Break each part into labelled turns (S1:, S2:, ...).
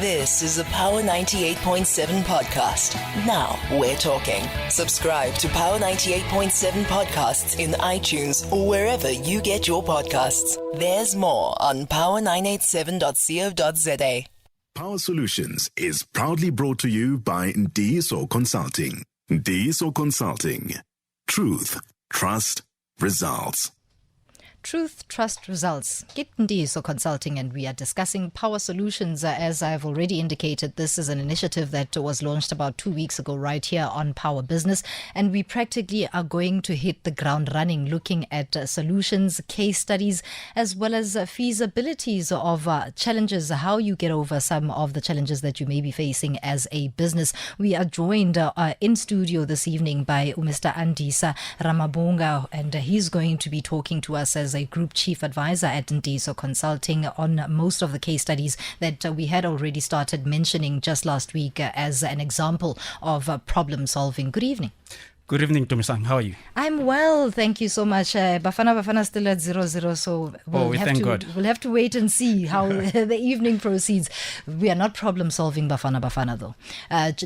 S1: This is a Power 98.7 podcast. Now we're talking. Subscribe to Power 98.7 podcasts in iTunes or wherever you get your podcasts. There's more on power987.co.za.
S2: Power Solutions is proudly brought to you by Ntiyiso Consulting. Ntiyiso Consulting. Truth, trust, results.
S3: Truth, trust, results. Get Ntiyiso Consulting, and we are discussing Power Solutions. As I've already indicated, this is an initiative that was launched about 2 weeks ago right here on Power Business, and we practically are going to hit the ground running, looking at solutions, case studies, as well as feasibilities of challenges, how you get over some of the challenges that you may be facing as a business. We are joined in studio this evening by Mr. Andisa Ramavhunga, and he's going to be talking to us as a Group Chief Advisor at Ntiyiso Consulting on most of the case studies that we had already started mentioning just last week as an example of problem solving. Good evening.
S4: Good evening, Tomi-san. How are you?
S3: I'm well, thank you so much. Bafana still at 0-0, so we'll have to wait and see how the evening proceeds. We are not problem solving Bafana though.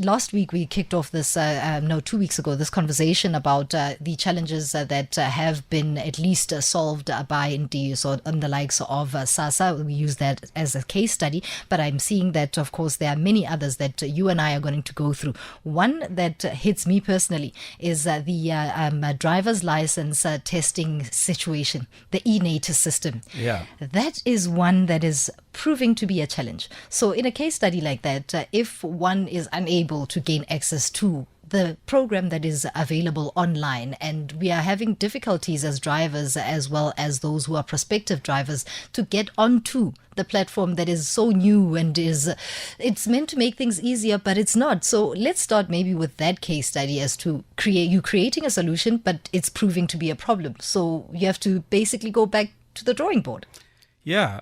S3: Last week we kicked off this, 2 weeks ago, this conversation about the challenges that have been at least solved by Ntiyiso on the likes of SASA. We use that as a case study, but I'm seeing that, of course, there are many others that you and I are going to go through. One that hits me personally is the driver's license testing situation, the eNatus system.
S4: Yeah.
S3: That is one that is proving to be a challenge. So in a case study like that, if one is unable to gain access to the program that is available online, and we are having difficulties as drivers as well as those who are prospective drivers to get onto the platform that is so new and it's meant to make things easier, but it's not. So let's start maybe with that case study as to creating a solution, but it's proving to be a problem. So you have to basically go back to the drawing board.
S4: Yeah,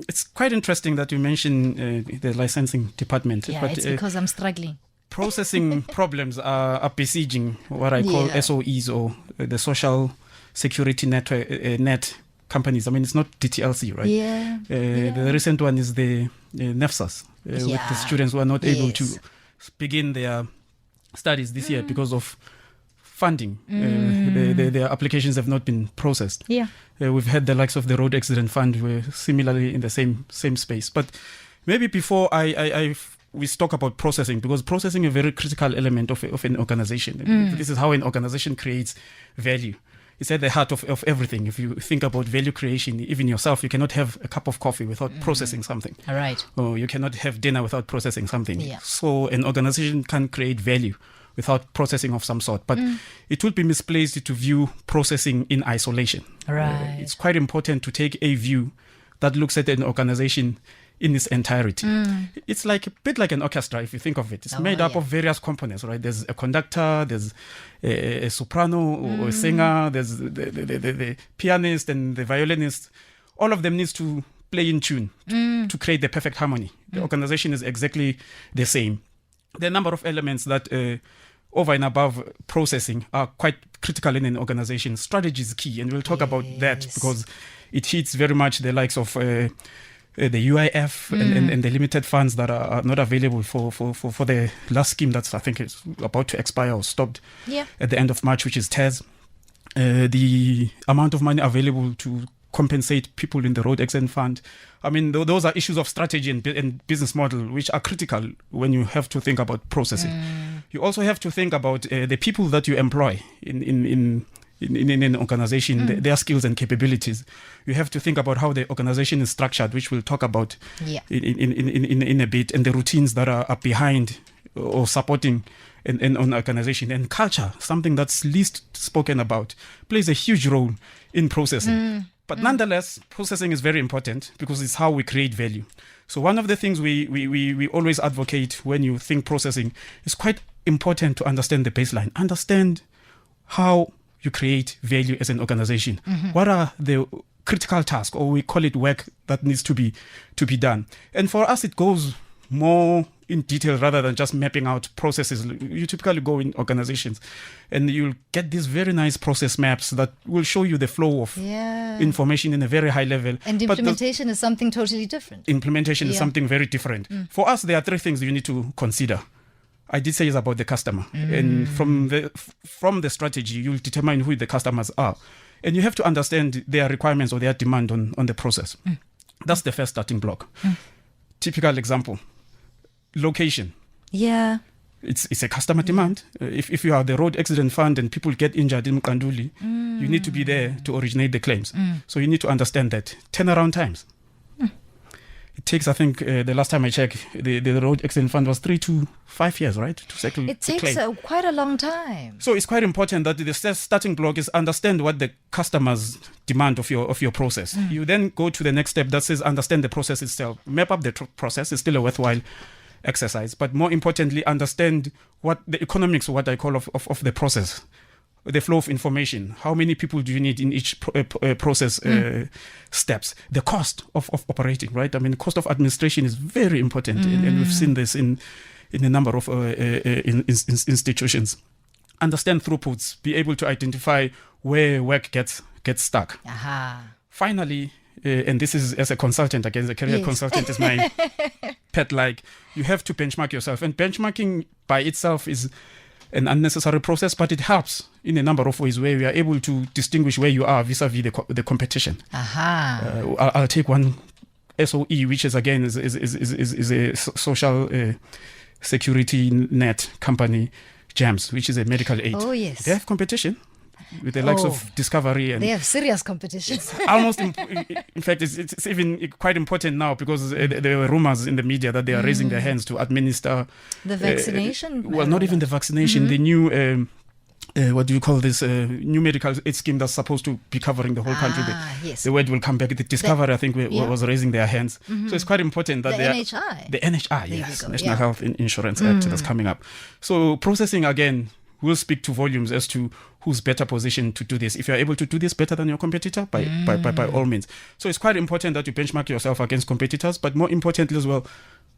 S4: it's quite interesting that you mention the licensing department.
S3: Yeah,
S4: but,
S3: it's because I'm struggling.
S4: Processing problems are besieging what I call SOEs, or the social security net companies. I mean, it's not DTLC, right?
S3: Yeah.
S4: The recent one is the NEFSAS, with the students who are not able to begin their studies this year because of funding. Their applications have not been processed.
S3: Yeah.
S4: We've had the likes of the Road Accident Fund, were similarly in the same space. But maybe before we talk about processing, because processing is a very critical element of an organization. This is how an organization creates value. It's at the heart of everything. If you think about value creation, even yourself, you cannot have a cup of coffee without processing something.
S3: All right.
S4: Or you cannot have dinner without processing something.
S3: Yeah.
S4: So an organization can create value without processing of some sort. But it would be misplaced to view processing in isolation.
S3: Right.
S4: It's quite important to take a view that looks at an organization in its entirety. It's like a bit like an orchestra, if you think of it. It's made up of various components, right? There's a conductor, there's a soprano or a singer, there's the pianist and the violinist. All of them needs to play in tune to create the perfect harmony. The organization is exactly the same. There are a number of elements that over and above processing are quite critical in an organization. Strategy is key, and we'll talk about that because it hits very much the likes of the UIF and the limited funds that are not available for the last scheme that's, I think, is about to expire or stopped at the end of March, which is TES. The amount of money available to compensate people in the Road Accident Fund. I mean, those are issues of strategy and business model, which are critical when you have to think about processing. You also have to think about the people that you employ in an organization, their skills and capabilities. You have to think about how the organization is structured, which we'll talk about in a bit, and the routines that are behind or supporting an organization. And culture, something that's least spoken about, plays a huge role in processing. But nonetheless, processing is very important because it's how we create value. So one of the things we always advocate when you think processing is quite important to understand the baseline. Understand how you create value as an organization. What are the critical tasks, or we call it work, that needs to be done? And for us, it goes more in detail rather than just mapping out processes. You typically go in organizations and you'll get these very nice process maps that will show you the flow of information in a very high level.
S3: And implementation is something totally different.
S4: Implementation is something very different. For us, there are three things you need to consider. I did say it's about the customer. And from the strategy, you'll determine who the customers are. And you have to understand their requirements or their demand on the process. That's the first starting block. Typical example, location.
S3: Yeah.
S4: It's a customer demand. If you are the road accident fund and people get injured in Mqanduli, you need to be there to originate the claims. So you need to understand that. Turnaround times. It takes, I think, the last time I checked, the road accident fund was 3 to 5 years, right? To settle
S3: it takes quite a long time.
S4: So it's quite important that the starting block is understand what the customers demand of your process. You then go to the next step that says understand the process itself. Map up the process is still a worthwhile exercise, but more importantly, understand what the economics, what I call of the process. The flow of information. How many people do you need in each process steps? The cost of operating, right? I mean, cost of administration is very important, and we've seen this in a number of institutions. Understand throughputs. Be able to identify where work gets stuck. Finally, and this is as a consultant, again, the career consultant is my pet. Like, you have to benchmark yourself, and benchmarking by itself is an unnecessary process, but it helps in a number of ways where we are able to distinguish where you are vis-a-vis the competition. I'll take one SOE, which is again is a social security net company, GEMS, which is a medical aid.
S3: Oh yes,
S4: they have competition with the likes of Discovery, and
S3: they have serious competition.
S4: Almost, in fact, it's even quite important now because there were rumors in the media that they are raising their hands to administer
S3: the vaccination.
S4: Well, not even the vaccination. The new, what do you call this? New medical aid scheme that's supposed to be covering the whole country.
S3: Yes.
S4: The word will come back. The Discovery, I think, was raising their hands. So it's quite important that
S3: the NHI.
S4: The NHI, yes, National Health Insurance Act that's coming up. So processing again will speak to volumes as to who's better positioned to do this. If you're able to do this better than your competitor, by all means. So it's quite important that you benchmark yourself against competitors, but more importantly as well,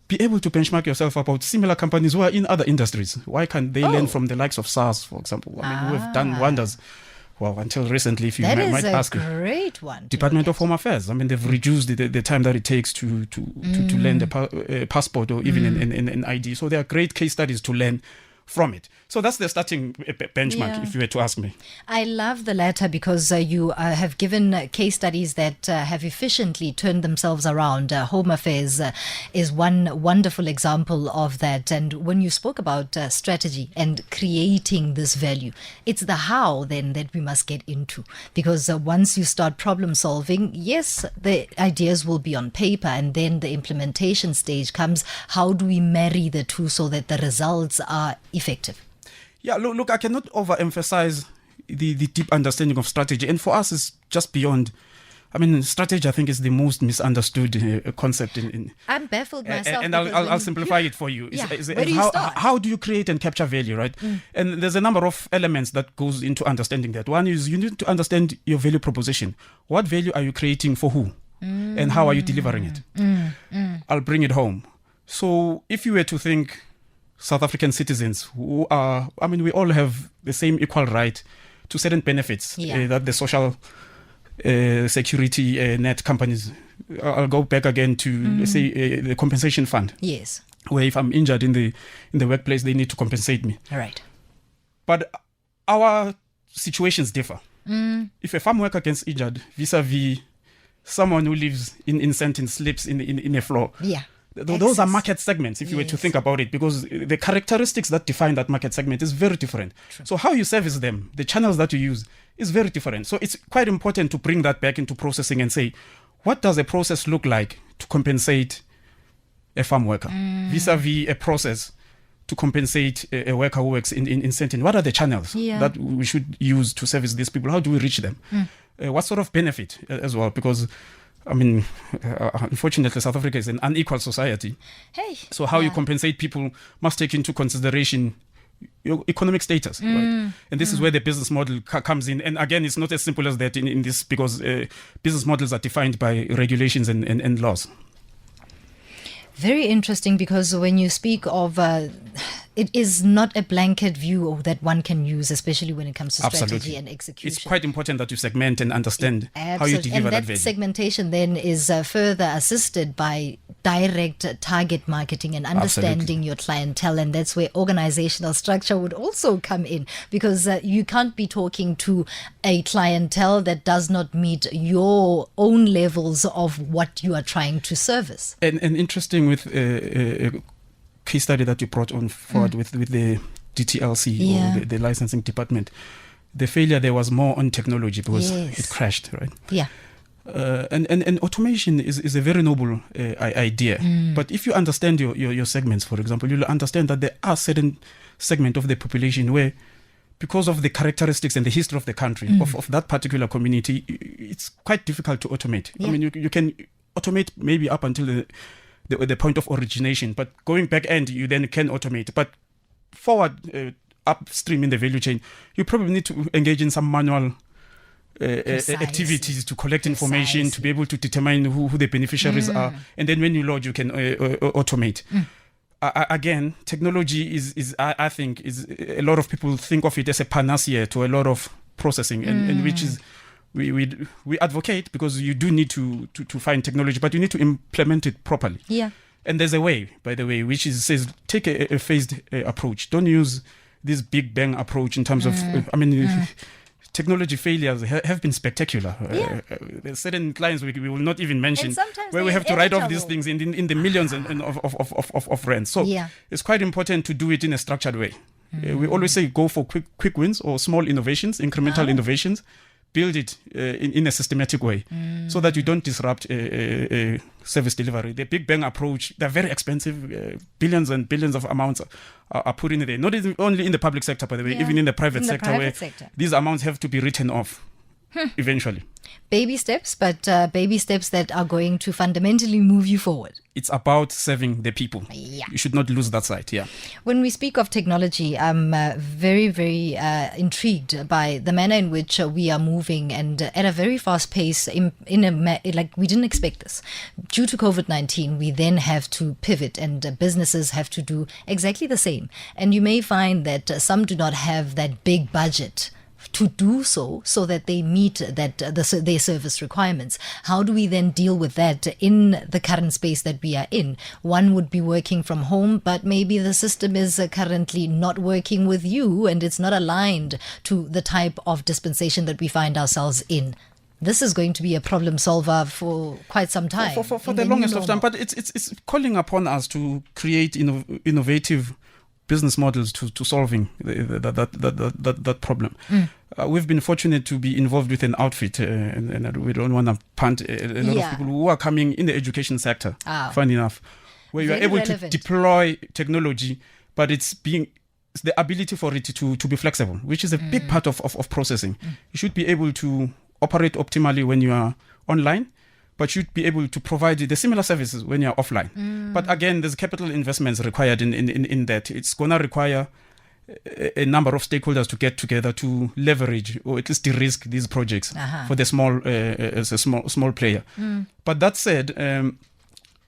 S4: be able to benchmark yourself about similar companies who are in other industries. Why can't they learn from the likes of SARS, for example? I mean, who have done wonders. Well, until recently, if you might ask,
S3: great one.
S4: Department of Home Affairs. I mean, they've reduced the time that it takes to learn a passport or even an ID. So there are great case studies to learn from it. So that's the starting benchmark, if you were to ask me.
S3: I love the latter because you have given case studies that have efficiently turned themselves around. Home Affairs is one wonderful example of that. And when you spoke about strategy and creating this value, it's the how then that we must get into. Because once you start problem solving, yes, the ideas will be on paper, and then the implementation stage comes. How do we marry the two so that the results are effective?
S4: Yeah, look, I cannot overemphasize the deep understanding of strategy. And for us, it's just beyond. I mean, strategy, I think, is the most misunderstood concept.
S3: I'm baffled myself.
S4: And I'll simplify it for you.
S3: Where do you start?
S4: How do you create and capture value, right? And there's a number of elements that goes into understanding that. One is you need to understand your value proposition. What value are you creating for who? And how are you delivering it? I'll bring it home. So if you were to think South African citizens who are, I mean, we all have the same equal right to certain benefits that the social security net companies. I'll go back again to, let's say, the compensation fund.
S3: Yes.
S4: Where if I'm injured in the workplace, they need to compensate me.
S3: All right.
S4: But our situations differ. If a farm worker gets injured vis-a-vis someone who lives in Sandton sleeps in a floor.
S3: Yeah.
S4: Those are market segments, if you were to think about it, because the characteristics that define that market segment is very different. True. So how you service them, the channels that you use, is very different. So it's quite important to bring that back into processing and say, what does a process look like to compensate a farm worker vis-a-vis a process to compensate a worker who works in Sandton? What are the channels that we should use to service these people? How do we reach them? What sort of benefit as well? Because I mean, unfortunately, South Africa is an unequal society.
S3: Hey,
S4: so how you compensate people must take into consideration your economic status, right? And this is where the business model comes in. And again, it's not as simple as that in this, because business models are defined by regulations and laws.
S3: Very interesting, because when you speak of it is not a blanket view that one can use, especially when it comes to strategy and execution.
S4: It's quite important that you segment and understand how you deliver that value.
S3: Segmentation then is further assisted by direct target marketing and understanding your clientele, and that's where organizational structure would also come in, because you can't be talking to a clientele that does not meet your own levels of what you are trying to service.
S4: And interesting with a case study that you brought on forward with the DTLC or the licensing department, the failure there was more on technology because it crashed, right?
S3: Yeah.
S4: And automation is a very noble idea. But if you understand your segments, for example, you'll understand that there are certain segment of the population where, because of the characteristics and the history of the country, of that particular community, it's quite difficult to automate. I mean, you can automate maybe up until the point of origination, but going back end, you then can automate. But forward, upstream in the value chain, you probably need to engage in some manual activities to collect information, to be able to determine who the beneficiaries are. And then when you load, you can automate. Again, technology is I think, is a lot of people think of it as a panacea to a lot of processing, and which is we advocate, because you do need to find technology, but you need to implement it properly.
S3: Yeah.
S4: And there's a way, by the way, which says take a phased approach. Don't use this big bang approach in terms of, technology failures have been spectacular. There's certain clients we will not even mention, where we have to write off these things in the millions of rents. So it's quite important to do it in a structured way. We always say go for quick wins or small innovations, incremental innovations. Build it in a systematic way, so that you don't disrupt service delivery. The big bang approach, they're very expensive. Billions and billions of amounts are put in there. Not only in the public sector, by the way, even in the private sector, these amounts have to be written off eventually.
S3: Baby steps, but baby steps that are going to fundamentally move you forward.
S4: It's about serving the people. Yeah. You should not lose that sight. Yeah.
S3: When we speak of technology, I'm very, very intrigued by the manner in which we are moving, and at a very fast pace. Like we didn't expect this. Due to COVID-19, we then have to pivot, and businesses have to do exactly the same. And you may find that some do not have that big budget to do so that they meet their service requirements. How do we then deal with that in the current space that we are in? One would be working from home, but maybe the system is currently not working with you, and it's not aligned to the type of dispensation that we find ourselves in. This is going to be a problem solver for quite some time.
S4: For the longest of time, but it's calling upon us to create innovative business models to solving that problem. We've been fortunate to be involved with an outfit, and we don't want to punt a lot of people who are coming in the education sector, funny enough, where you are able to deploy technology, but it's the ability for it to be flexible, which is a big part of processing. You should be able to operate optimally when you are online, but you'd be able to provide the similar services when you're offline. But again, there's capital investments required in that. It's going to require a number of stakeholders to get together to leverage or at least de-risk these projects for the small as a small player. But that said,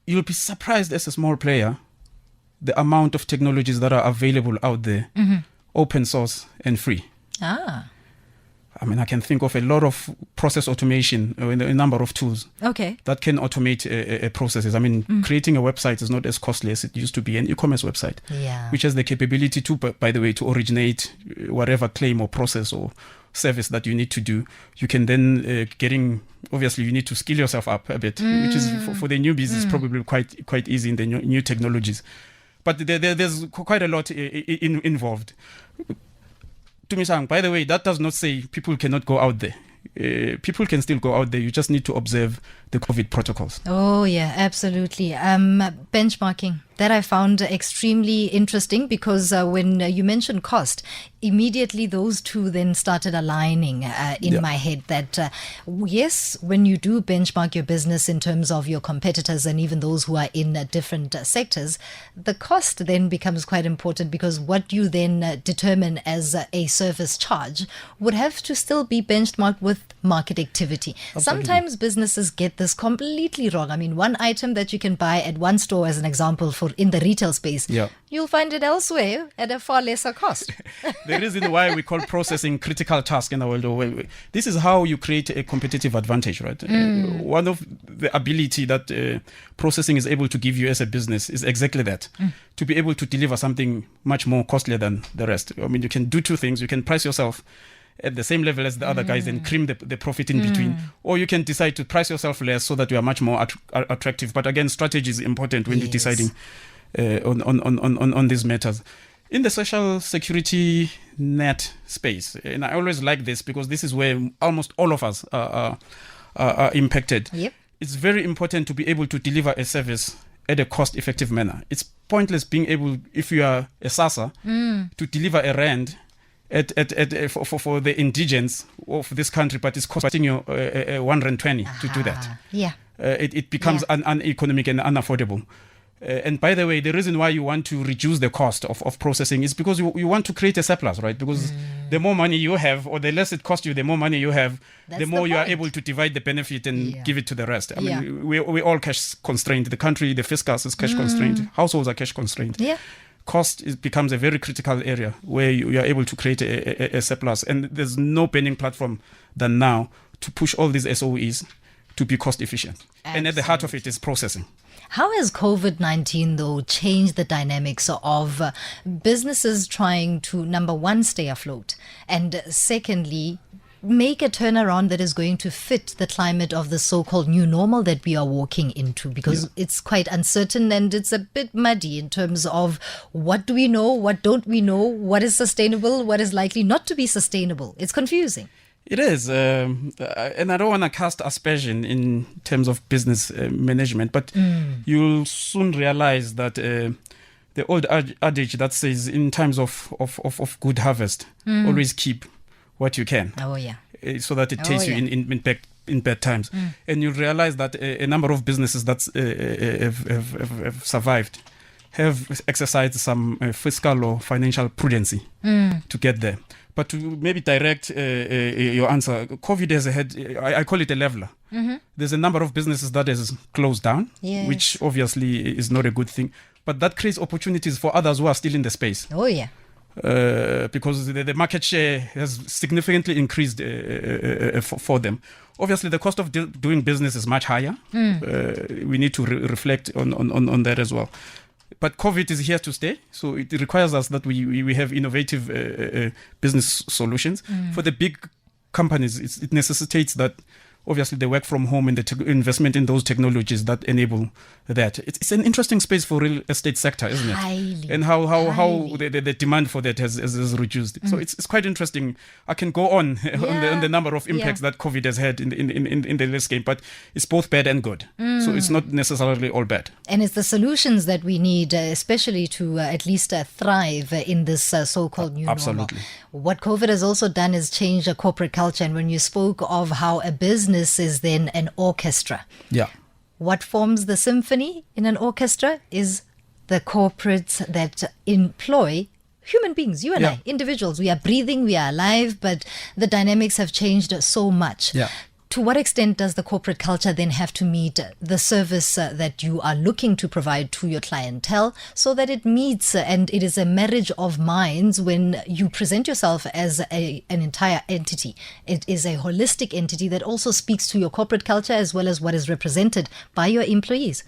S4: you'll be surprised as a small player the amount of technologies that are available out there, open source and free. I mean, I can think of a lot of process automation, a number of tools that can automate processes. I mean, creating a website is not as costly as it used to be. An e-commerce website, which has the capability to, by the way, to originate whatever claim or process or service that you need to do. You can then obviously you need to skill yourself up a bit, which is for the newbies is probably quite easy in the new technologies. But there's quite a lot involved. Tumisang, by the way, that does not say people cannot go out there. People can still go out there. You just need to observe the COVID protocols.
S3: Oh, yeah, absolutely. Benchmarking, that I found extremely interesting, because when you mentioned cost, immediately those two then started aligning in my head that, yes, when you do benchmark your business in terms of your competitors and even those who are in different sectors, the cost then becomes quite important, because what you then determine as a service charge would have to still be benchmarked with market activity. Absolutely. Sometimes businesses get get this completely wrong. I mean, one item that you can buy at one store, as an example, for in the retail space, you'll find it elsewhere at a far lesser cost.
S4: The reason why we call processing critical task in the world, this is how you create a competitive advantage, right? One of the ability that processing is able to give you as a business is exactly that, to be able to deliver something much more costly than the rest. I mean, you can do two things. You can price yourself at the same level as the other guys and cream the profit in between, or you can decide to price yourself less so that you are much more attractive. But again, strategy is important when you're deciding on these matters. In the social security net space, and I always like this because this is where almost all of us are impacted. It's very important to be able to deliver a service at a cost-effective manner. It's pointless being able, if you are a SASA, to deliver a rand for the indigents of this country, but it's costing you 120 to do that. It becomes uneconomic and unaffordable. And by the way, the reason why you want to reduce the cost of processing is because you want to create a surplus, right? Because the more money you have, or the less it costs you, the more money you have, the more you are able to divide the benefit and give it to the rest. I mean, we're all cash constrained. The country, the fiscus is cash constrained. Households are cash constrained. Cost becomes a very critical area where you are able to create a surplus. And there's no burning platform than now to push all these SOEs to be cost efficient. Absolutely. And at the heart of it is processing.
S3: How has COVID-19, though, changed the dynamics of businesses trying to, number one, stay afloat, and secondly, make a turnaround that is going to fit the climate of the so-called new normal that we are walking into? Because it's quite uncertain and it's a bit muddy in terms of what do we know, what don't we know, what is sustainable, what is likely not to be sustainable. It's confusing.
S4: It is, and I don't want to cast aspersion in terms of business management, but you'll soon realize that the old adage that says, in times of good harvest, always keep what you can. So that it tastes you in bad times. And you'll realize that a number of businesses that have survived have exercised some fiscal or financial prudency to get there. But to maybe direct your answer, COVID has had, I call it a leveler. There's a number of businesses that has closed down, which obviously is not a good thing. But that creates opportunities for others who are still in the space. Because the market share has significantly increased for them. Obviously, the cost of doing business is much higher. We need to reflect on that as well. But COVID is here to stay, so it requires us that we have innovative business solutions. For the big companies, it necessitates that obviously they work from home and the investment in those technologies that enable that. It's an interesting space for real estate sector, isn't it?
S3: Highly.
S4: And how the demand for that has reduced. So it's quite interesting. I can go on on the number of impacts that COVID has had in the landscape, but it's both bad and good. So it's not necessarily all bad.
S3: And it's the solutions that we need, especially to at least thrive in this so-called new normal. What COVID has also done is change a corporate culture. And when you spoke of how a business is then an orchestra. What forms the symphony in an orchestra is the corporates that employ human beings, you and I, individuals. We are breathing, we are alive, but the dynamics have changed so much. To what extent does the corporate culture then have to meet the service that you are looking to provide to your clientele so that it meets and it is a marriage of minds when you present yourself as an entire entity? It is a holistic entity that also speaks to your corporate culture as well as what is represented by your employees.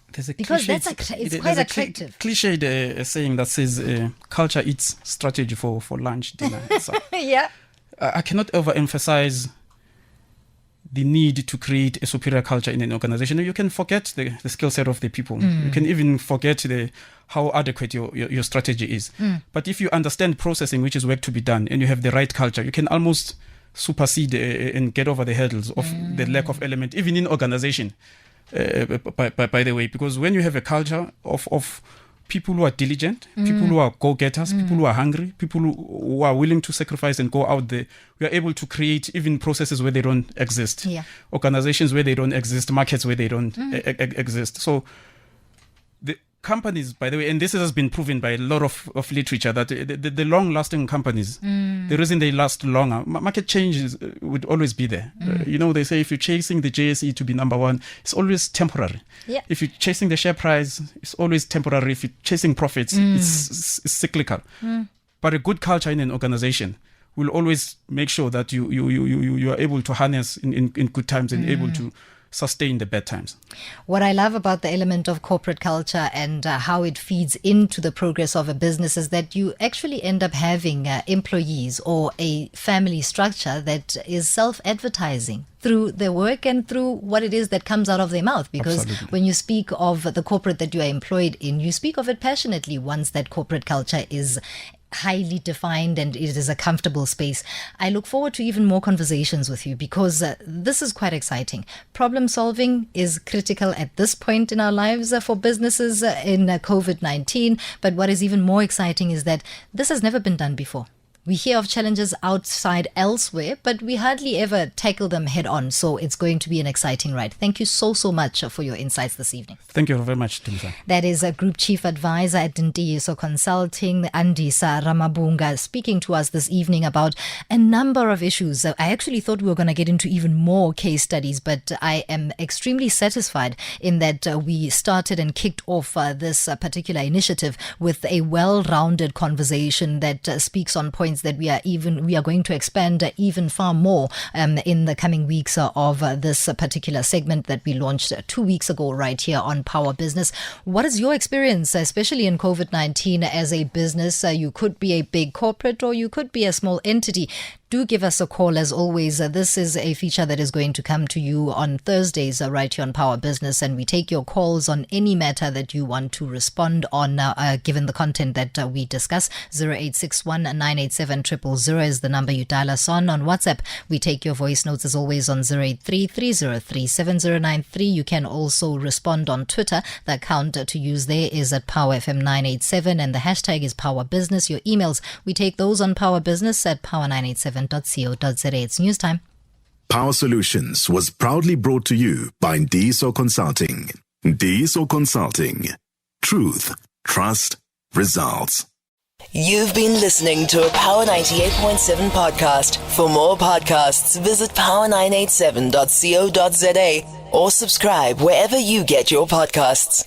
S3: Because it's quite attractive.
S4: Cliched saying that says culture eats strategy for lunch, dinner. So I cannot overemphasize the need to create a superior culture in an organization. You can forget the skill set of the people. You can even forget how adequate your strategy is. But if you understand processing, which is work to be done, and you have the right culture, you can almost supersede and get over the hurdles of the lack of element, even in organization, by the way. Because when you have a culture of people who are diligent, people who are go-getters, people who are hungry, people who are willing to sacrifice and go out there, we are able to create even processes where they don't exist, organizations where they don't exist, markets where they don't exist. So companies, by the way, and this has been proven by a lot of literature, that the long-lasting companies, the reason they last longer, market changes would always be there. They say if you're chasing the JSE to be number one, it's always temporary.
S3: Yeah.
S4: If you're chasing the share price, it's always temporary. If you're chasing profits, it's cyclical. But a good culture in an organization will always make sure that you are able to harness in good times and able to sustain the bad times.
S3: What I love about the element of corporate culture and how it feeds into the progress of a business is that you actually end up having employees or a family structure that is self-advertising through their work and through what it is that comes out of their mouth. Because
S4: Absolutely.
S3: when you speak of the corporate that you are employed in, you speak of it passionately once that corporate culture is highly defined and it is a comfortable space. I look forward to even more conversations with you because this is quite exciting. Problem solving is critical at this point in our lives for businesses in COVID-19. But what is even more exciting is that this has never been done before. We hear of challenges outside elsewhere, but we hardly ever tackle them head on. So it's going to be an exciting ride. Thank you so much for your insights this evening.
S4: Thank you very much, Andisa.
S3: That is a Group Chief Advisor at Ntiyiso Consulting, Andisa Ramavhunga, speaking to us this evening about a number of issues. I actually thought we were going to get into even more case studies, but I am extremely satisfied in that we started and kicked off this particular initiative with a well-rounded conversation that speaks on points that we are going to expand even far more in the coming weeks of this particular segment that we launched 2 weeks ago right here on Power Business. What is your experience, especially in COVID-19 as a business? You could be a big corporate or you could be a small entity. Do give us a call as always. This is a feature that is going to come to you on Thursdays right here on Power Business, and we take your calls on any matter that you want to respond on given the content that we discuss. 0861 987 000 is the number you dial us on. On WhatsApp, we take your voice notes as always on 083 303 7093. You can also respond on Twitter. The account to use there is at PowerFM987 and the hashtag is Power Business. Your emails, we take those on Power Business at power987.co.za. It's news time.
S2: Power Solutions was proudly brought to you by Ntiyiso Consulting. Ntiyiso Consulting. Truth, trust, results.
S1: You've been listening to a Power 98.7 podcast. For more podcasts, visit power987.co.za or subscribe wherever you get your podcasts.